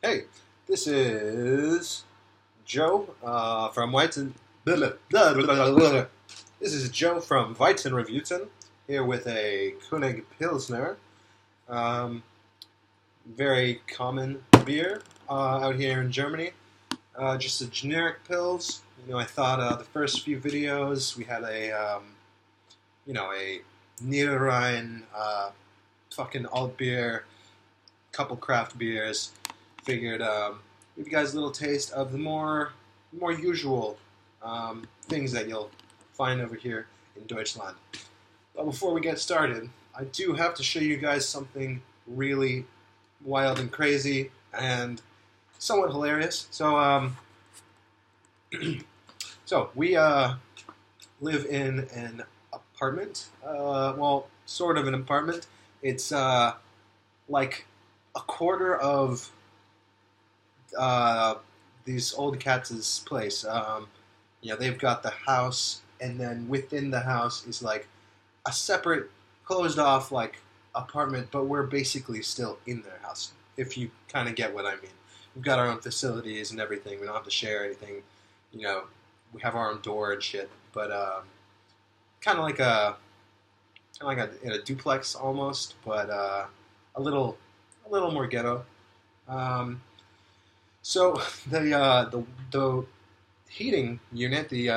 Hey, this is Joe from Weizen. This is Joe from Weizenreviewten here with a König Pilsner. Um, Very common beer out here in Germany. Just a generic pils. I thought the first few videos we had a Niederrhein fucking alt beer, couple craft beers. Figured give you guys a little taste of the more usual things that you'll find over here in Deutschland. But before we get started, I do have to show you guys something really wild and crazy and somewhat hilarious. So we live in an apartment. Well, sort of an apartment. It's like a quarter of these old cats' place. They've got the house, and then within the house is like a separate, closed off like apartment, but we're basically still in their house. If you kind of get what I mean, we've got our own facilities and everything. We don't have to share anything. We have our own door and shit. But in a duplex almost, but a little more ghetto. So the heating unit, the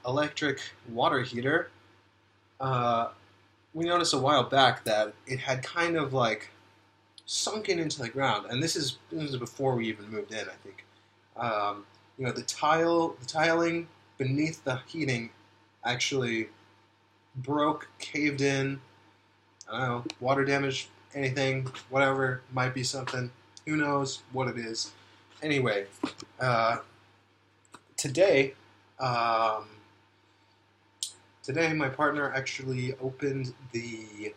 electric water heater, we noticed a while back that it had kind of like sunken into the ground, and this is before we even moved in, I think. The tiling beneath the heating actually broke, caved in. I don't know, water damage, anything, whatever, might be something. Who knows what it is? Anyway, today my partner actually opened the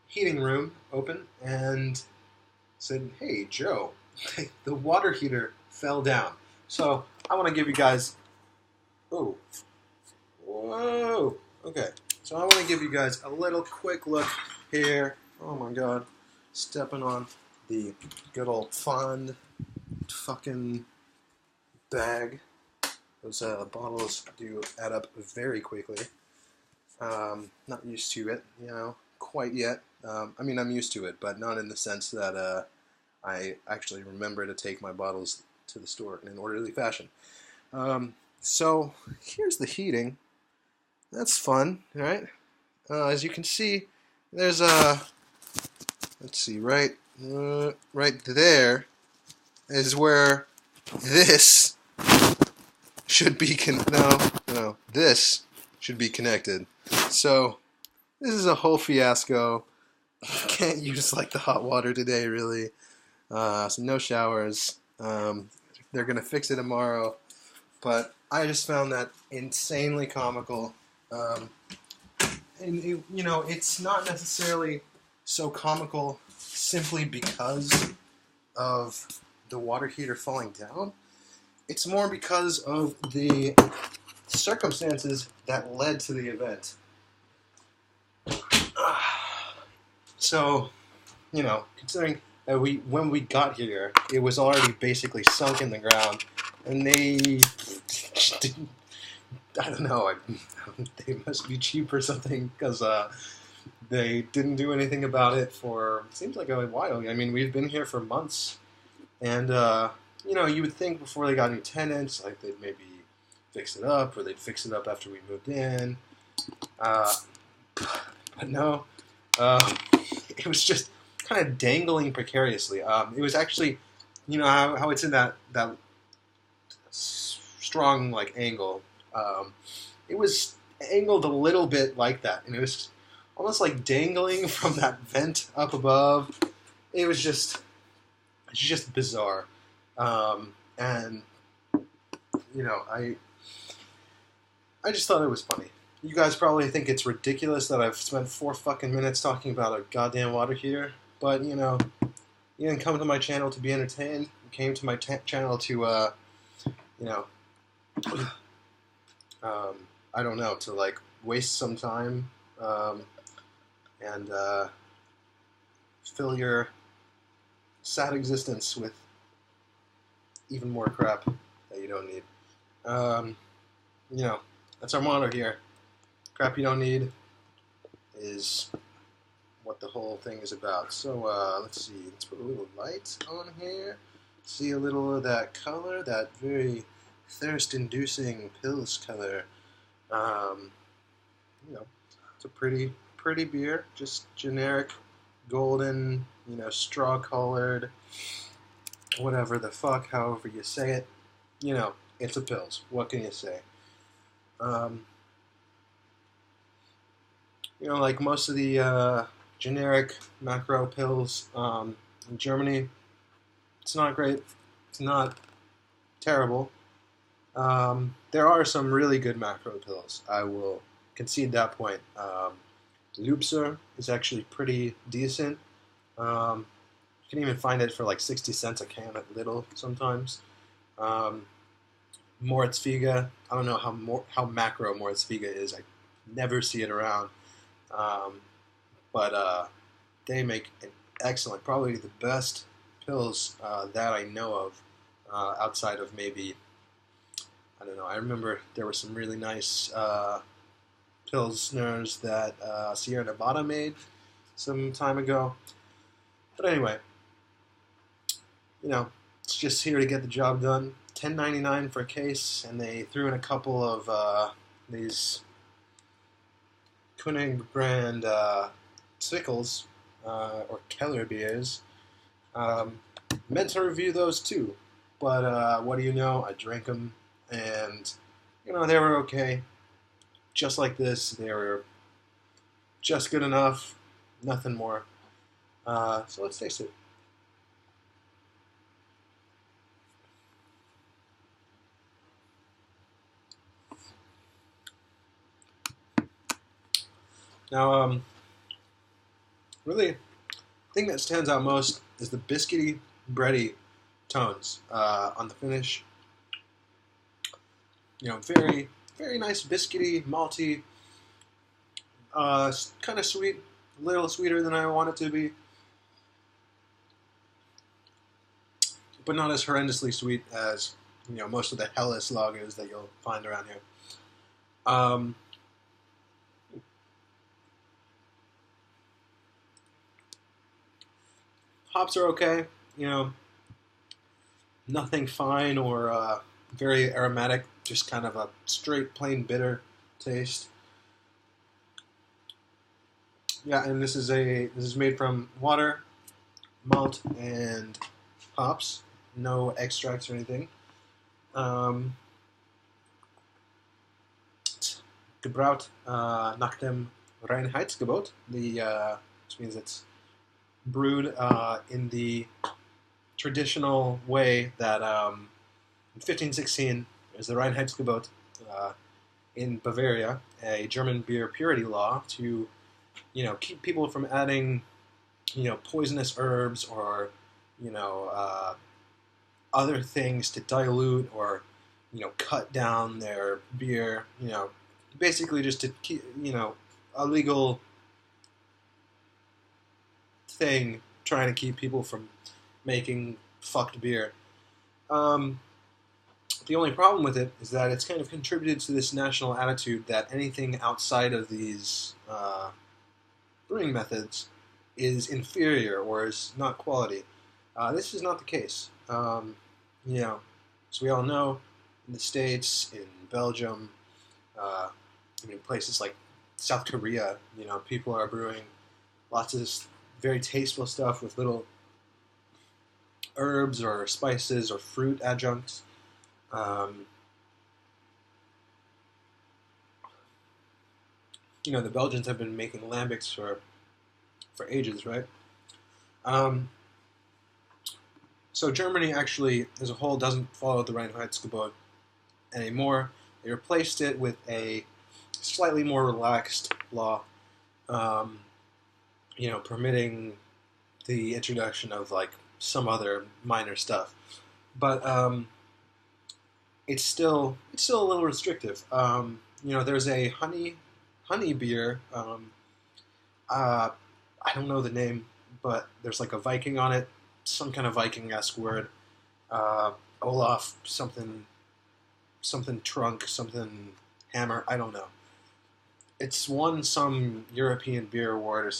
heating room open and said, "Hey, Joe, the water heater fell down." So I want to give you guys. Oh, whoa. Okay. So I want to give you guys a little quick look here. Oh my God, stepping on the good old fond fucking bag. Those bottles do add up very quickly. Not used to it, quite yet. I'm used to it, but not in the sense that I actually remember to take my bottles to the store in an orderly fashion. So here's the heating. That's fun, right? As you can see, there's let's see, right there is where this should be this should be connected. So this is a whole fiasco. Can't use like the hot water today, really. So no showers. They're gonna fix it tomorrow, but I just found that insanely comical. It's not necessarily so comical simply because of the water heater falling down. It's more because of the circumstances that led to the event. So, considering that when we got here, it was already basically sunk in the ground, and they didn't, I don't know, they must be cheap or something, because they didn't do anything about it for, seems like a while. I mean, we've been here for months, and, you would think before they got new tenants, like, they'd maybe fix it up, or they'd fix it up after we moved in, but no, it was just kind of dangling precariously. It was actually, how it's in that strong, like, angle. It was angled a little bit like that, and it was almost like dangling from that vent up above. It's just bizarre. And I just thought it was funny. You guys probably think it's ridiculous that I've spent 4 fucking minutes talking about a goddamn water heater, but you didn't come to my channel to be entertained. You came to my channel to I don't know, to like waste some time and fill your sad existence with even more crap that you don't need. Um, you know, that's our motto here. Crap you don't need is what the whole thing is about. So let's see. Let's put a little light on here. See a little of that color, that very thirst-inducing Pils color. You know, it's a pretty beer. Just generic, golden, straw-colored, whatever the fuck, however you say it. It's a Pils. What can you say? Um, like most of the generic macro pills in Germany, it's not great. It's not terrible. There are some really good macro pills. I will concede that point. Lubser is actually pretty decent. You can even find it for like 60 cents a can at Lidl sometimes. Moritzfiga, I don't know how macro Moritzfiga is. I never see it around. But they make an excellent, probably the best pills that I know of outside of maybe, I don't know, I remember there were some really nice Pilsners that Sierra Nevada made some time ago. But anyway, it's just here to get the job done. $10.99 for a case, and they threw in a couple of these König brand Sickles or Keller beers. Meant to review those too, but what do you know? I drank them, and they were okay. Just like this, they were just good enough, nothing more. So let's taste it. Now, really, the thing that stands out most is the biscuity, bready tones on the finish. Very, very nice biscuity, malty, kind of sweet, a little sweeter than I want it to be, but not as horrendously sweet as most of the Helles lagers that you'll find around here. Hops are okay, nothing fine or very aromatic, just kind of a straight, plain bitter taste. Yeah, and this is made from water, malt, and hops. No extracts or anything. Gebraut nach dem Reinheitsgebot, which means it's brewed in the traditional way that in 1516 there's the Reinheitsgebot in Bavaria, a German beer purity law to keep people from adding poisonous herbs or other things to dilute or cut down their beer, basically just to keep a legal thing trying to keep people from making fucked beer. The only problem with it is that it's kind of contributed to this national attitude that anything outside of these brewing methods is inferior or is not quality. This is not the case. As we all know, in the States, in Belgium, places like South Korea, people are brewing lots of this very tasteful stuff with little herbs or spices or fruit adjuncts. The Belgians have been making lambics for ages, right? So Germany actually, as a whole, doesn't follow the Reinheitsgebot anymore. They replaced it with a slightly more relaxed law, permitting the introduction of like some other minor stuff, but it's still a little restrictive. There's a honey beer. I don't know the name, but there's like a Viking on it. some kind of Viking-esque word. Olaf, something trunk, something hammer. I don't know. It's won some European beer award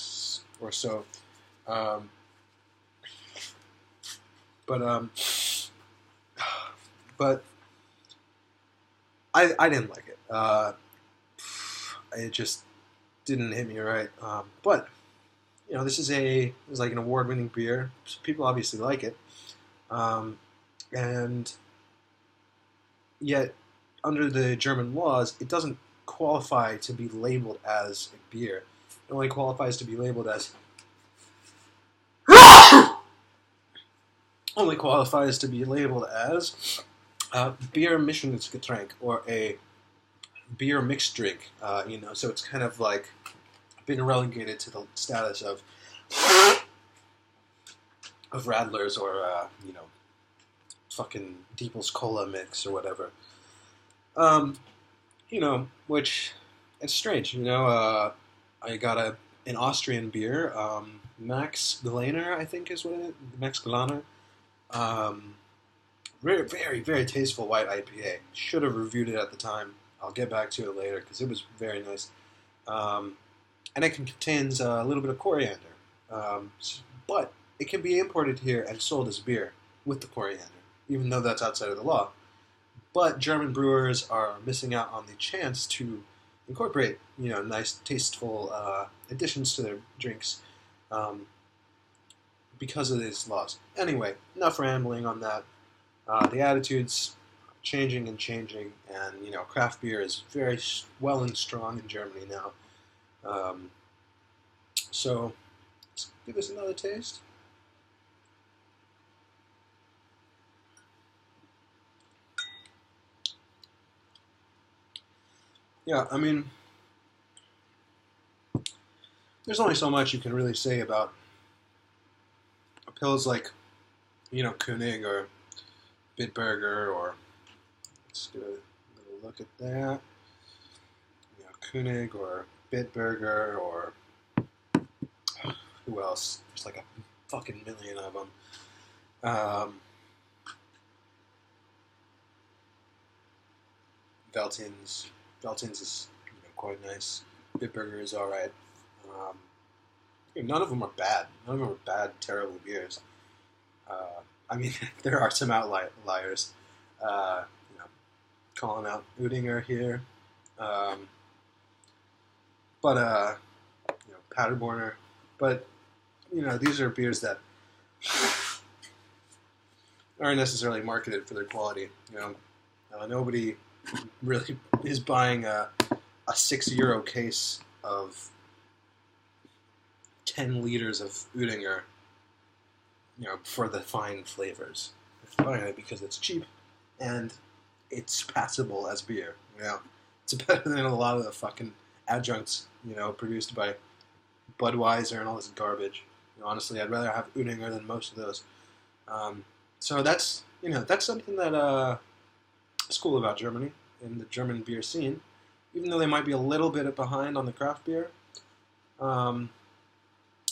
or so. Um, but but I didn't like it. It just didn't hit me right. But this is like an award-winning beer. So people obviously like it, and yet under the German laws, it doesn't qualify to be labeled as a beer. It only qualifies to be labeled as Bier Mischungsgetränk, or a beer mixed drink. So it's kind of like been relegated to the status of Radlers or fucking Diepel's Cola mix or whatever. Which it's strange. I got an Austrian beer, Max Galaner, I think is what it is. Max Galaner. Very, very, very tasteful white IPA. Should have reviewed it at the time. I'll get back to it later because it was very nice. And it contains a little bit of coriander. But it can be imported here and sold as beer with the coriander, even though that's outside of the law. But German brewers are missing out on the chance to incorporate, nice, tasteful additions to their drinks because of these laws. Anyway, enough rambling on that. The attitude's changing, and craft beer is very well and strong in Germany now. So, let's give this another taste. Yeah, I mean, there's only so much you can really say about pills like, König or Bitburger, or let's do a little look at that. König or Bitburger, or who else? There's like a fucking million of them. Veltins is quite nice. Bitburger is alright. None of them are bad. None of them are bad, terrible beers. I mean, there are some outliers. Calling out Udinger here. Paderborner. But, these are beers that aren't necessarily marketed for their quality. Nobody really is buying a €6 case of 10 liters of Udinger, for the fine flavors. They're buying it because it's cheap and it's passable as beer. It's better than a lot of the fucking adjuncts, produced by Budweiser and all this garbage. Honestly, I'd rather have Udinger than most of those. So that's something that is cool about Germany and the German beer scene. Even though they might be a little bit behind on the craft beer,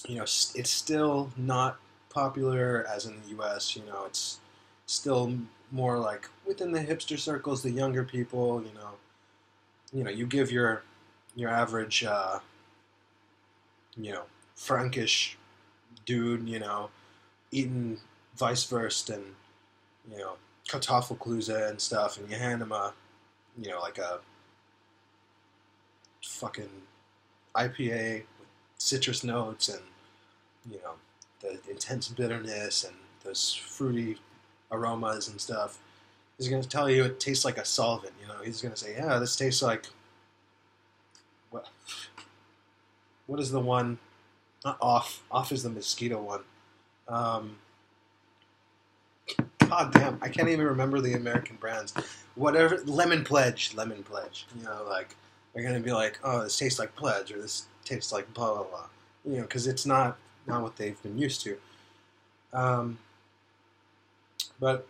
it's still not popular as in the U.S. It's still more like within the hipster circles, the younger people. You give your average, Frankish dude, eating Weisswurst and Kartoffelkluse and stuff, and you hand him like a fucking IPA with citrus notes and the intense bitterness and those fruity aromas and stuff. He's going to tell you it tastes like a solvent. He's going to say, yeah, this tastes like what is the one? Not Off. Off is the mosquito one. God damn, I can't even remember the American brands. Whatever, Lemon Pledge. They're going to be like, oh, this tastes like Pledge, or this tastes like blah, blah, blah. Because it's not what they've been used to. But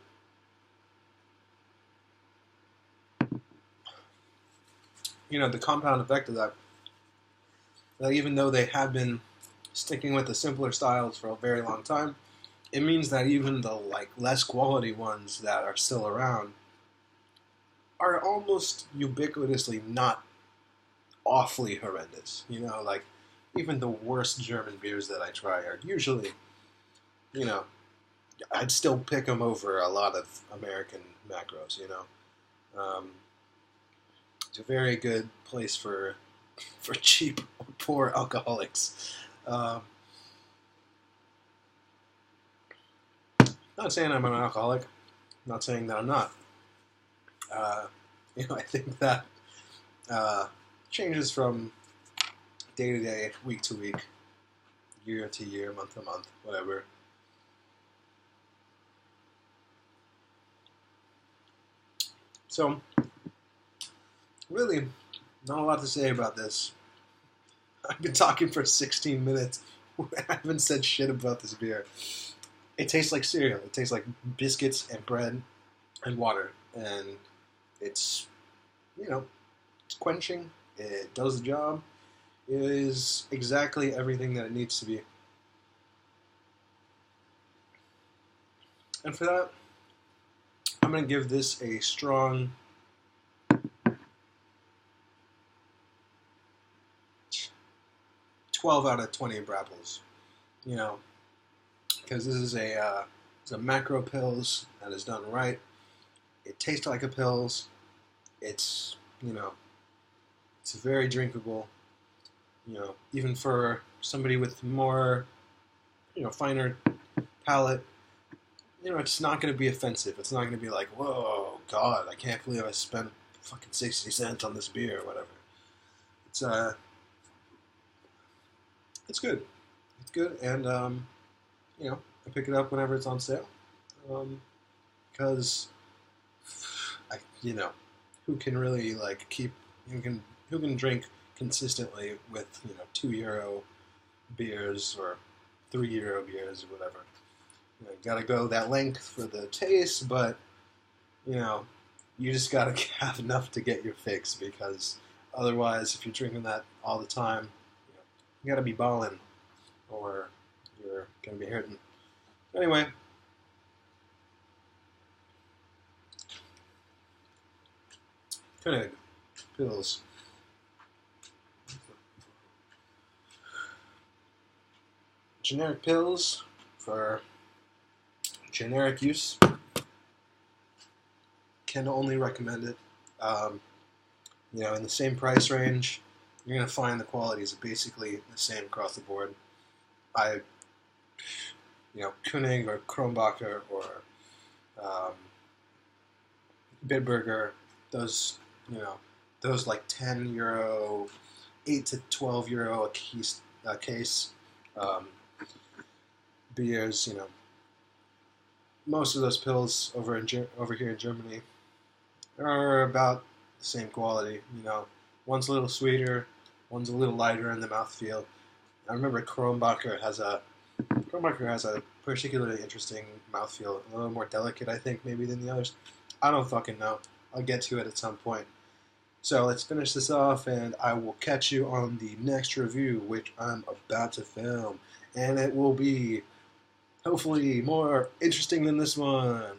the compound effect of that even though they have been sticking with the simpler styles for a very long time, it means that even the like less quality ones that are still around are almost ubiquitously not awfully horrendous. You know, like even the worst German beers that I try are usually, you know, I'd still pick them over a lot of American macros. You know, it's a very good place for cheap, poor alcoholics. Um, Not saying I'm an alcoholic. Not saying that I'm not. Uh, I think that uh, changes from day to day, week to week, year to year, month to month, whatever. So, really, not a lot to say about this. I've been talking for 16 minutes. I haven't said shit about this beer. It tastes like cereal. It tastes like biscuits and bread and water. And it's, it's quenching. It does the job. It is exactly everything that it needs to be. And for that, I'm going to give this a strong 12 out of 20 Brapples. Because this is it's a macro pills that is done right. It tastes like a pills. It's, it's very drinkable. Even for somebody with more, finer palate, it's not going to be offensive. It's not going to be like, whoa, God, I can't believe I spent fucking 60 cents on this beer or whatever. It's good. It's good, and I pick it up whenever it's on sale, because who can really like keep who can drink consistently with €2 beers or €3 beers or whatever. Gotta go that length for the taste, but you just gotta have enough to get your fix, because otherwise, if you're drinking that all the time, you gotta be balling, or you're gonna be hurting. Anyway, König pills. Generic pills for generic use. Can only recommend it. In the same price range, you're going to find the quality is basically the same across the board. König or Kronbacher or Bitburger, those like €10, €8 to €12 a case beers. Most of those pills over here in Germany are about the same quality. One's a little sweeter, one's a little lighter in the mouthfeel. I remember Kronbacher has a particularly interesting mouthfeel, a little more delicate, I think, maybe than the others. I don't fucking know. I'll get to it at some point. So let's finish this off, and I will catch you on the next review, which I'm about to film. And it will be hopefully more interesting than this one.